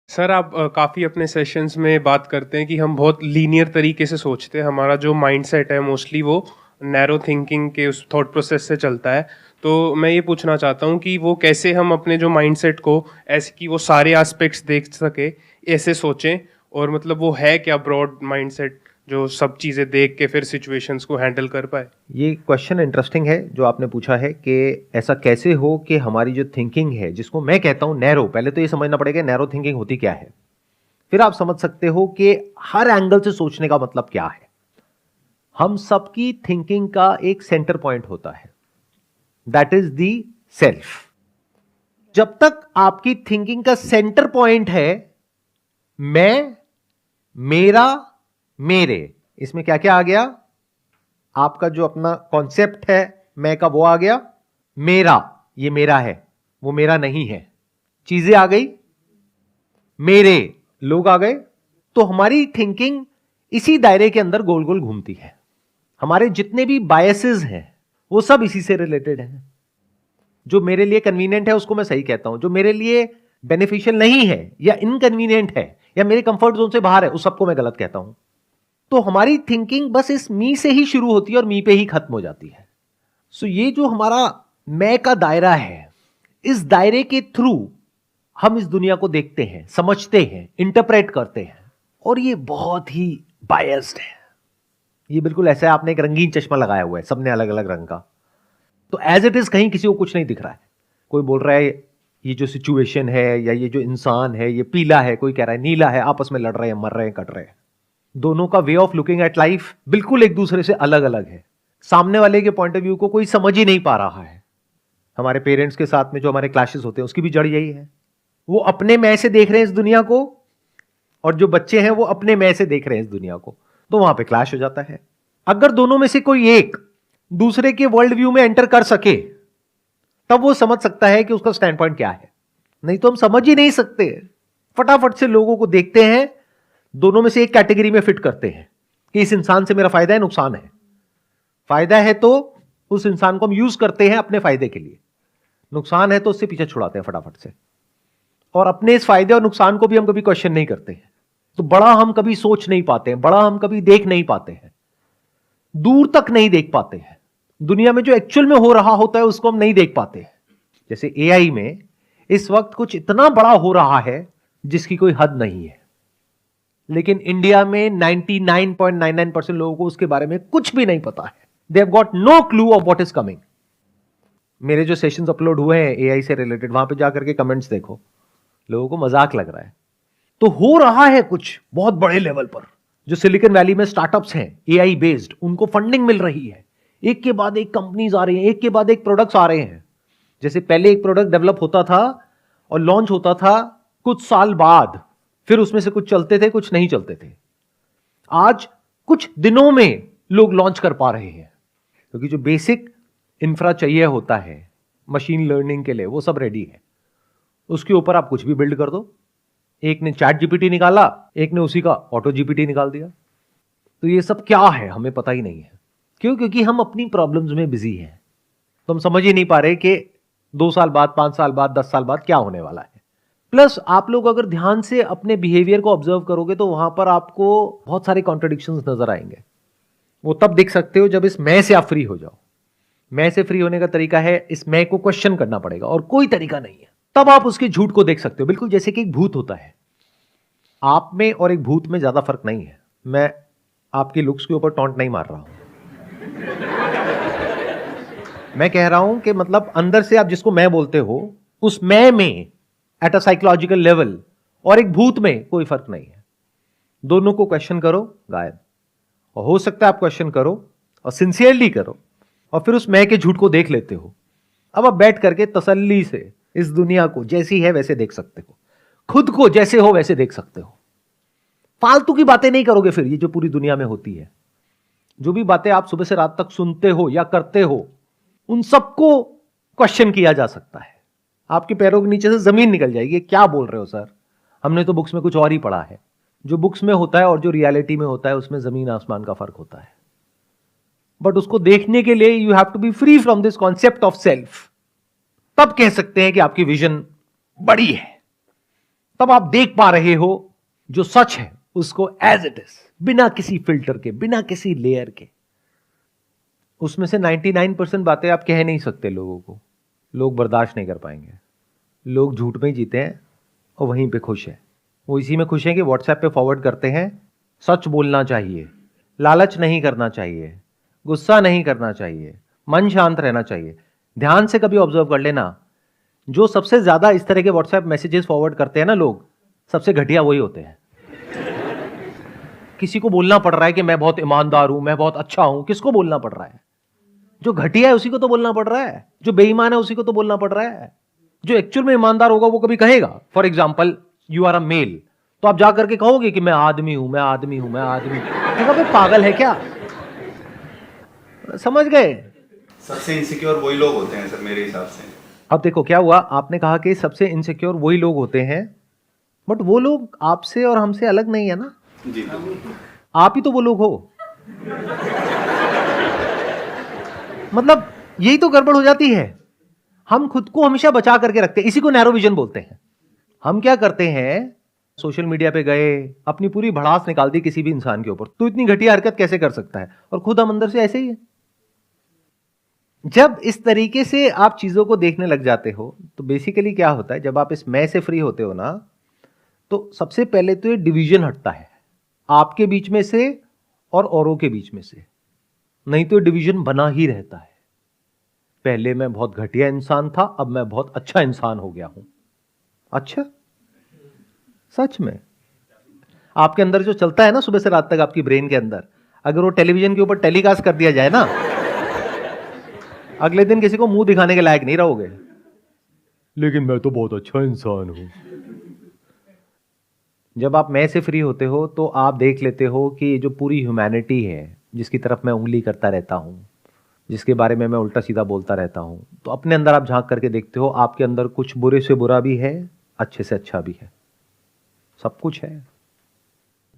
Sir आप काफ़ी अपने सेशंस में बात करते हैं कि हम बहुत लीनियर तरीके से सोचते हैं। हमारा जो माइंडसेट है मोस्टली वो नैरो थिंकिंग के उस थॉट प्रोसेस से चलता है। तो मैं ये पूछना चाहता हूँ कि वो कैसे हम अपने जो माइंडसेट को ऐसे कि वो सारे एस्पेक्ट्स देख सके, ऐसे सोचें, और मतलब वो है क्या ब्रॉड माइंडसेट जो सब चीज़ें देख के फिर सिचुएशंस को हैंडल कर पाए। ये क्वेश्चन इंटरेस्टिंग है जो आपने पूछा है कि ऐसा कैसे हो कि हमारी जो थिंकिंग है, जिसको मैं कहता हूं नैरो, पहले तो ये समझना पड़ेगा नैरो थिंकिंग होती क्या है। फिर आप समझ सकते हो कि हर एंगल से सोचने का मतलब क्या है। हम सबकी थिंकिंग का एक सेंटर पॉइंट होता है, दैट इज दी सेल्फ। जब तक आपकी थिंकिंग का सेंटर पॉइंट है मैं, मेरा, मेरे, इसमें क्या क्या आ गया? आपका जो अपना कॉन्सेप्ट है मैं का, वो आ गया। मेरा, ये मेरा है, वो मेरा नहीं है। चीजें आ गई, मेरे, लोग आ गए। तो हमारी थिंकिंग इसी दायरे के अंदर गोल गोल घूमती है। हमारे जितने भी बायसेस हैं वो सब इसी से रिलेटेड हैं। जो मेरे लिए कन्वीनियंट है उसको मैं सही कहता हूं, जो मेरे लिए बेनिफिशियल नहीं है या इनकन्वीनियंट है या मेरे कंफर्ट जोन से बाहर है, उस सबको मैं गलत कहता हूं। तो हमारी थिंकिंग बस इस मी से ही शुरू होती है और मी पे ही खत्म हो जाती है। सो ये जो हमारा मैं का दायरा है, इस दायरे के थ्रू हम इस दुनिया को देखते हैं, समझते हैं, इंटरप्रेट करते हैं, और ये बहुत ही बायस्ड है। ये बिल्कुल ऐसा है, आपने एक रंगीन चश्मा लगाया हुआ है, सबने अलग अलग रंग का, तो एज इट इज कहीं किसी को कुछ नहीं दिख रहा है। कोई बोल रहा है ये जो सिचुएशन है या ये जो इंसान है ये पीला है, कोई कह रहा है नीला है, आपस में लड़ रहे हैं, मर रहे हैं, कट रहे हैं। दोनों का way of looking at life बिल्कुल एक दूसरे से अलग अलग है। सामने वाले के पॉइंट ऑफ व्यू को कोई समझ ही नहीं पा रहा है। हमारे पेरेंट्स के साथ में जो हमारे क्लैशेस होते हैं उसकी भी जड़ यही है। वो अपने मैं से देख रहे हैं इस दुनिया को, और जो बच्चे हैं वो अपने मैं से देख रहे हैं इस दुनिया को, तो वहां पे क्लैश हो जाता है। अगर दोनों में से कोई एक दूसरे के वर्ल्ड व्यू में एंटर कर सके तब वो समझ सकता है कि उसका स्टैंड पॉइंट क्या है, नहीं तो हम समझ ही नहीं सकते। फटाफट से लोगों को देखते हैं, दोनों में से एक कैटेगरी में फिट करते हैं कि इस इंसान से मेरा फायदा है, नुकसान है। फायदा है तो उस इंसान को हम यूज करते हैं अपने फायदे के लिए, नुकसान है तो उससे पीछे छुड़ाते हैं फटाफट से। और अपने इस फायदे और नुकसान को भी हम कभी क्वेश्चन नहीं करते हैं। तो बड़ा हम कभी सोच नहीं पाते हैं, बड़ा हम कभी देख नहीं पाते हैं, दूर तक नहीं देख पाते हैं। दुनिया में जो एक्चुअल में हो रहा होता है उसको हम नहीं देख पाते हैं। जैसे एआई में इस वक्त कुछ इतना बड़ा हो रहा है जिसकी कोई हद नहीं है, लेकिन इंडिया में 99.99% लोगों को उसके बारे में कुछ भी नहीं पता है। They have got no clue of what is coming. मेरे जो सेशंस अपलोड हुए हैं एआई से रिलेटेड, वहां पे जाकर के कमेंट्स देखो, लोगों को मजाक लग रहा है। तो हो रहा है कुछ बहुत बड़े लेवल पर। जो सिलिकॉन वैली में स्टार्टअप्स हैं एआई बेस्ड, उनको फंडिंग मिल रही है, एक के बाद एक कंपनीज आ रही हैं, एक के बाद एक प्रोडक्ट्स आ रहे हैं। जैसे पहले एक प्रोडक्ट डेवलप होता था और लॉन्च होता था कुछ साल बाद, फिर उसमें से कुछ चलते थे, कुछ नहीं चलते थे। आज कुछ दिनों में लोग लॉन्च कर पा रहे हैं, क्योंकि जो बेसिक इंफ्रा चाहिए होता है मशीन लर्निंग के लिए वो सब रेडी है। उसके ऊपर आप कुछ भी बिल्ड कर दो। एक ने चैट जीपीटी निकाला, एक ने उसी का ऑटो जीपीटी निकाल दिया। तो ये सब क्या है हमें पता ही नहीं है। क्यों? क्योंकि हम अपनी प्रॉब्लम्स में बिजी हैं। तो हम समझ ही नहीं पा रहे कि 2 साल बाद, 5 साल बाद, 10 साल बाद क्या होने वाला है। प्लस आप लोग अगर ध्यान से अपने बिहेवियर को ऑब्जर्व करोगे तो वहां पर आपको बहुत सारे कॉन्ट्रडिक्शंस नजर आएंगे। वो तब देख सकते हो जब इस मैं से आप फ्री हो जाओ। मैं से फ्री होने का तरीका है इस मैं को क्वेश्चन करना पड़ेगा, और कोई तरीका नहीं है। तब आप उसके झूठ को देख सकते हो। बिल्कुल जैसे कि एक भूत होता है, आप में और एक भूत में ज्यादा फर्क नहीं है। मैं आपकी लुक्स के ऊपर टॉन्ट नहीं मार रहा हूं। मैं कह रहा हूं कि मतलब अंदर से आप जिसको मैं बोलते हो, उस मैं में एट अ साइकोलॉजिकल लेवल और एक भूत में कोई फर्क नहीं है। दोनों को क्वेश्चन करो, गायब। और हो सकता है आप क्वेश्चन करो और सिंसियरली करो और फिर उस मैं के झूठ को देख लेते हो। अब आप बैठ करके तसल्ली से इस दुनिया को जैसी है वैसे देख सकते हो, खुद को जैसे हो वैसे देख सकते हो। फालतू की बातें नहीं करोगे फिर। ये जो पूरी दुनिया में होती है, जो भी बातें आप सुबह से रात तक सुनते हो या करते हो, उन सबको क्वेश्चन किया जा सकता है। आपके पैरों के नीचे से जमीन निकल जाएगी। क्या बोल रहे हो सर, हमने तो बुक्स में कुछ और ही पढ़ा है। जो बुक्स में होता है और जो रियलिटी में होता है उसमें जमीन आसमान का फर्क होता है। बट उसको देखने के लिए you have to be free from this concept of self. तब कह सकते हैं कि आपकी विजन बड़ी है। तब आप देख पा रहे हो जो सच है उसको एज इट इज, बिना किसी फिल्टर के, बिना किसी लेयर के। उसमें से 99% बातें आप कह नहीं सकते लोगों को, लोग बर्दाश्त नहीं कर पाएंगे। लोग झूठ में ही जीते हैं और वहीं पे खुश है। वो इसी में खुश है कि व्हाट्सएप पे फॉरवर्ड करते हैं, सच बोलना चाहिए, लालच नहीं करना चाहिए, गुस्सा नहीं करना चाहिए, मन शांत रहना चाहिए। ध्यान से कभी ऑब्जर्व कर लेना, जो सबसे ज्यादा इस तरह के व्हाट्सएप मैसेजेस फॉरवर्ड करते हैं ना लोग, सबसे घटिया वही होते हैं। किसी को बोलना पड़ रहा है कि मैं बहुत ईमानदार हूं, मैं बहुत अच्छा हूं, किसको बोलना पड़ रहा है? जो घटिया है उसी को तो बोलना पड़ रहा है, जो बेईमान है उसी को तो बोलना पड़ रहा है। जो एक्चुअल में ईमानदार होगा वो कभी कहेगा। For example, you are a male, तो आप जाकर के कहोगे कि मैं आदमी हूं, मैं आदमी हूं, मैं आदमी हूं। तो पागल है क्या? समझ गए? सबसे इनसिक्योर वही लोग होते हैं सर मेरे हिसाब से। अब देखो क्या हुआ, आपने कहा कि सबसे इनसिक्योर वही लोग होते हैं, बट वो लोग आपसे और हमसे अलग नहीं है ना। जी आप ही तो वो लोग हो। मतलब यही तो गड़बड़ हो जाती है। हम खुद को हमेशा बचा करके रखते हैं, इसी को नैरो विजन बोलते हैं। हम क्या करते हैं, सोशल मीडिया पे गए, अपनी पूरी भड़ास निकाल दी किसी भी इंसान के ऊपर, तो इतनी घटिया हरकत कैसे कर सकता है, और खुद हम अंदर से ऐसे ही है। जब इस तरीके से आप चीजों को देखने लग जाते हो तो बेसिकली क्या होता है, जब आप इस मैं से फ्री होते हो ना, तो सबसे पहले तो ये डिवीजन हटता है आपके बीच में से और औरों के बीच में से। नहीं तो डिवीजन बना ही रहता है। पहले मैं बहुत घटिया इंसान था, अब मैं बहुत अच्छा इंसान हो गया हूं। अच्छा, सच में आपके अंदर जो चलता है ना सुबह से रात तक आपकी ब्रेन के अंदर, अगर वो टेलीविजन के ऊपर टेलीकास्ट कर दिया जाए ना, अगले दिन किसी को मुंह दिखाने के लायक नहीं रहोगे। लेकिन मैं तो बहुत अच्छा इंसान हूं। जब आप मैं से फ्री होते हो तो आप देख लेते हो कि जो पूरी ह्यूमैनिटी है, जिसकी तरफ मैं उंगली करता रहता हूं, जिसके बारे में मैं उल्टा सीधा बोलता रहता हूं, तो अपने अंदर आप झांक करके देखते हो, आपके अंदर कुछ बुरे से बुरा भी है, अच्छे से अच्छा भी है, सब कुछ है।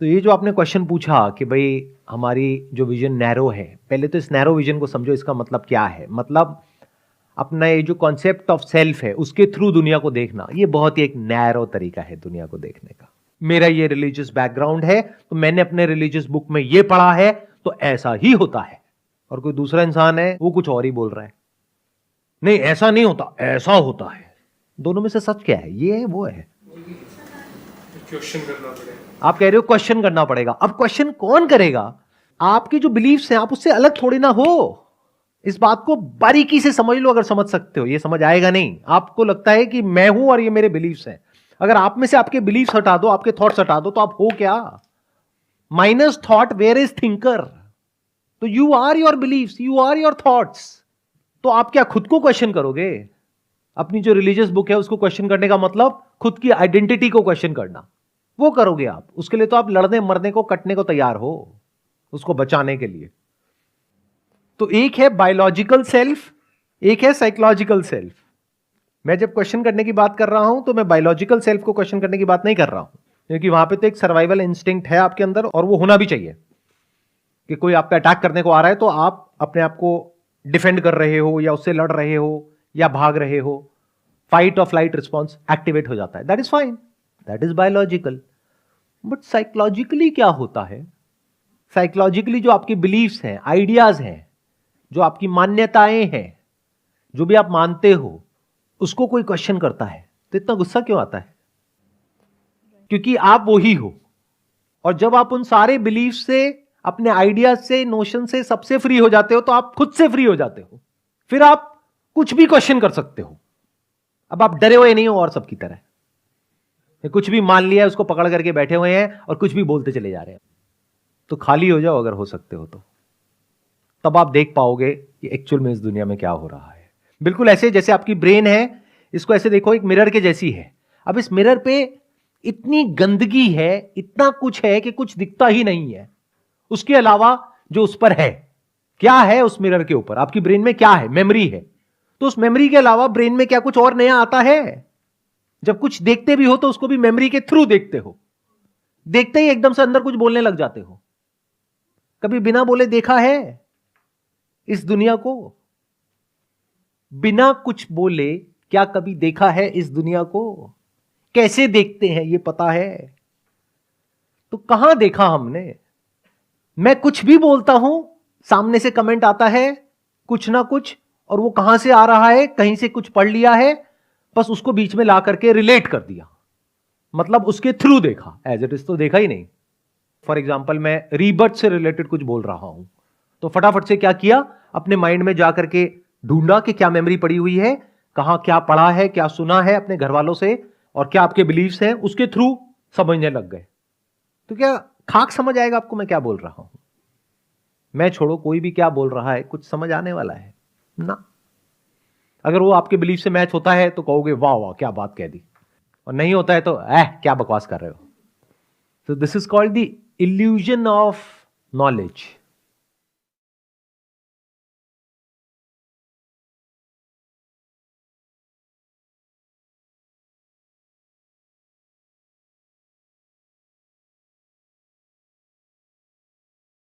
तो ये जो आपने क्वेश्चन पूछा कि भाई हमारी जो विजन नैरो है, पहले तो इस नैरो विजन को समझो। इसका मतलब क्या है? मतलब अपना ये जो कॉन्सेप्ट ऑफ सेल्फ है उसके थ्रू दुनिया को देखना, ये बहुत ही एक नैरो तरीका है दुनिया को देखने का। मेरा ये रिलीजियस बैकग्राउंड है तो मैंने अपने रिलीजियस बुक में ये पढ़ा है तो ऐसा ही होता है, और कोई दूसरा इंसान है वो कुछ और ही बोल रहा है, नहीं ऐसा नहीं होता, ऐसा होता है। दोनों में से सच क्या है? ये है वो है? क्वेश्चन करना पड़ेगा। आप कह रहे हो क्वेश्चन करना पड़ेगा। अब क्वेश्चन कौन करेगा? आपकी जो बिलीफ्स हैं, आप उससे अलग थोड़ी ना हो। इस बात को बारीकी से समझ लो, अगर समझ सकते हो। ये समझ आएगा नहीं, आपको लगता है कि मैं हूं और ये मेरे बिलीफ्स हैं। अगर आप में से आपके बिलीफ्स हटा दो, आपके थॉट्स हटा दो, तो आप हो क्या? Minus thought where is thinker. तो you are your beliefs, you are your thoughts. तो आप क्या खुद को क्वेश्चन करोगे? अपनी जो रिलीजियस बुक है उसको क्वेश्चन करने का मतलब खुद की आइडेंटिटी को क्वेश्चन करना, वो करोगे आप। उसके लिए तो आप लड़ने मरने को, कटने को तैयार हो, उसको बचाने के लिए। तो एक है बायोलॉजिकल सेल्फ, एक है साइकोलॉजिकल सेल्फ। मैं जब क्वेश्चन करने की बात कर रहा हूं तो मैं बायोलॉजिकल सेल्फ को क्वेश्चन करने की बात नहीं कर रहा हूं, क्योंकि वहां पे तो एक सर्वाइवल इंस्टिंक्ट है आपके अंदर, और वो होना भी चाहिए कि कोई आप पे अटैक करने को आ रहा है तो आप अपने आप को डिफेंड कर रहे हो, या उससे लड़ रहे हो, या भाग रहे हो। फाइट और फ्लाइट रिस्पॉन्स एक्टिवेट हो जाता है। That is fine, that is biological. But psychologically क्या होता है? साइकोलॉजिकली जो आपके बिलीव्स हैं, आइडियाज हैं, जो आपकी मान्यताएं हैं, जो भी आप मानते हो, उसको कोई क्वेश्चन करता है तो इतना गुस्सा क्यों आता है? क्योंकि आप वो ही हो। और जब आप उन सारे बिलीफ से, अपने आइडियाज से, नोशन से, सबसे फ्री हो जाते हो, तो आप खुद से फ्री हो जाते हो। फिर आप कुछ भी क्वेश्चन कर सकते हो। अब आप डरे हुए नहीं हो और सबकी तरह, कुछ भी मान लिया, उसको पकड़ करके बैठे हुए हैं और कुछ भी बोलते चले जा रहे हैं। तो खाली हो जाओ अगर हो सकते हो तो, तब आप देख पाओगे कि एक्चुअल में इस दुनिया में क्या हो रहा है। बिल्कुल ऐसे जैसे आपकी ब्रेन है, इसको ऐसे देखो, एक मिरर के जैसी है। अब इस मिरर पे इतनी गंदगी है, इतना कुछ है कि कुछ दिखता ही नहीं है। उसके अलावा जो उस पर है, क्या है उस मिरर के ऊपर? आपकी ब्रेन में क्या है? मेमोरी है। तो उस मेमोरी के अलावा ब्रेन में क्या कुछ और नया आता है? जब कुछ देखते भी हो तो उसको भी मेमोरी के थ्रू देखते हो। देखते ही एकदम से अंदर कुछ बोलने लग जाते हो। कभी बिना बोले देखा है इस दुनिया को? बिना कुछ बोले क्या कभी देखा है इस दुनिया को? कैसे देखते हैं ये पता है? तो कहां देखा हमने? मैं कुछ भी बोलता हूं, सामने से कमेंट आता है कुछ ना कुछ, और वो कहां से आ रहा है, कहीं से कुछ पढ़ लिया है, बस उसको बीच में ला करके रिलेट कर दिया, मतलब उसके थ्रू देखा, एज इट इज तो देखा ही नहीं। फॉर एग्जाम्पल मैं रीबर्थ से रिलेटेड कुछ बोल रहा हूं, तो फटाफट से क्या किया, अपने माइंड में जाकर के ढूंढा कि क्या मेमोरी पड़ी हुई है, कहां क्या पढ़ा है, क्या सुना है अपने घर वालों से, और क्या आपके बिलीव्स हैं, उसके थ्रू समझने लग गए। तो क्या खाक समझ आएगा आपको मैं क्या बोल रहा हूं? मैं छोड़ो, कोई भी क्या बोल रहा है कुछ समझ आने वाला है ना? अगर वो आपके बिलीफ से मैच होता है तो कहोगे वाह वाह क्या बात कह दी, और नहीं होता है तो क्या बकवास कर रहे हो। तो this is called the illusion of knowledge.